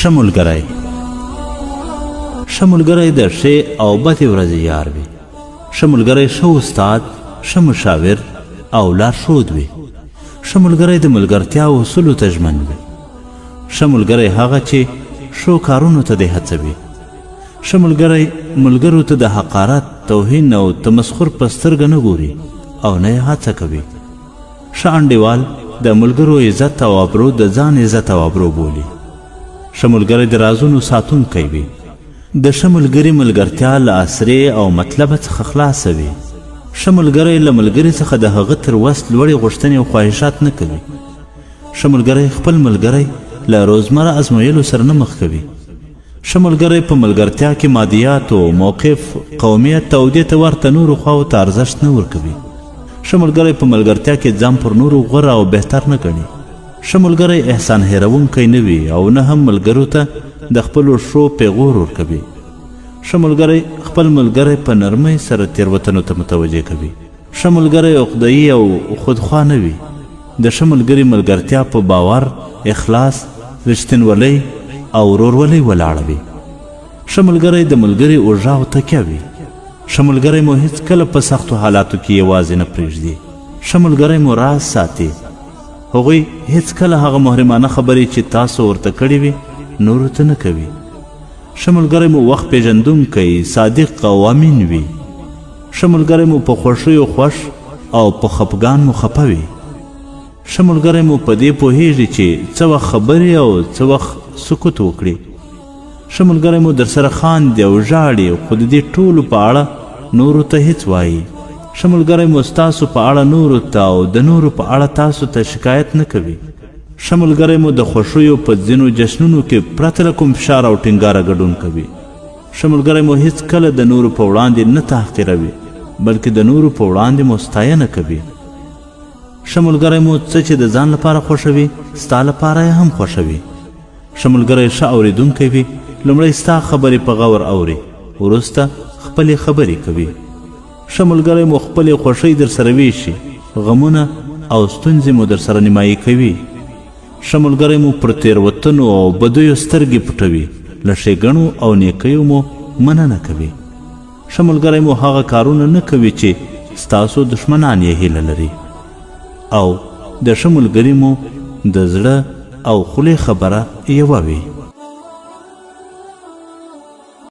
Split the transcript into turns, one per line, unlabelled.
ښه ملګری ښه ملګری د ښې او بدې ورځې یار وي. ښه ملګری ښه استاد، ښه مشاور او لارښود وي. ښه ملګری د ملګرتیا اصولو ته ژمن وي. ښه ملګری هغه چې ښو کارونو ته دې هڅوي. ښه ملګری ملګرو ته د حقارت، توهین او تمسخر په سترګه نه ګوري او نه یې هڅه کوي. ښه انډیوال د ملګرو عزت او ابرو د ځان عزت او ابرو بولي. ښه ملګری د رازونو ساتونکی وي. د ښه ملګري ملګرتیا له عصري او مطلبه څخه خلاصه وي. ښه ملګری له ملګري څخه د هغه تر وس لوړې غوښتنې او خواهشات نه کوي. ښه ملګری خپل ملګری له روزمره ازمویلو سره نه مخ کوي. ښه ملګری په ملګرتیا کې مادیات او موقف، قومیت او دې ته ورته نورو خواو ته ارزښت نه ورکوي. ښه ملګری په ملګرتیا کې ځان پر نورو غوره او بهتر نه ګڼي. ښه ملګری احسان هیرونکی نه وي او نه هم ملګرو ته د خپلو ښو پیغور ورکوي. ښه ملګری خپل ملګری په نرمۍ سره تېروتنو ته متوجه کوي. ښه ملګری عقده‌يي او خودخوا نه وي. د ښه ملګري ملګرتیا په باور، اخلاص، رښتینولۍ او ورورولۍ ولاړه وي. ښه ملګری د ملګري اوږه او تکیه وي. ښه ملګری مو هیڅکله په سختو حالاتو کې یوازې نه پرېږدي. ښه ملګری مو راز ساتي. هغوی هیڅکله هغه محرمانه خبرې چې تاسو ورته کړې وي نورو ته نه کوي. ښه ملګری مو وخت پیژندونکی، صادق او امین وي. ښه ملګری مو په خوښیو خوښ او په خفګان مو خفه وي. ښه ملګری مو په دې پوهیږي چې څه وخت خبرې او څه وخت سکوت وکړي. ښه ملګری مو در سره خاندي او ژاړي خو د دې ټولو په اړه نورو ته هیڅ وایي. ښه ملګری مو ستاسو په اړه نورو ته او د نورو په اړه تاسو ته شکایت نه کوي. ښه ملګری مو د خوښیو په ځینو جشنونو کې پرته له کوم فشار او ټینګاره ګډون کوي. ښه ملګری مو هیڅکله د نورو په وړاندې نه تحقیروي بلکې د نورو په وړاندې مو ستاینه کوي. ښه ملګری مو څه چې د ځان لپاره خوښوي ستا لپاره یې هم خوښوي. ښه ملګری ښه اورېدونکی وي. لومړی ستا خبرې په غور اوري، وروسته خپلې خبرې کوي. ښه ملګری مو خپلې خوښۍ در سره ویشي، غمونه او ستونزې مو در سره نیمایي کوي. ښه ملګری مو پر تېروتنو او بدیو سترګې پټوي. له ښېګڼو او نیکیو مو مننه کوي. ښه ملګری مو هغه کارونه نه کوي چې ستاسو دښمنان یې هیله لري. او د ښه ملګري مو د زړه او خولې خبره یوه وي.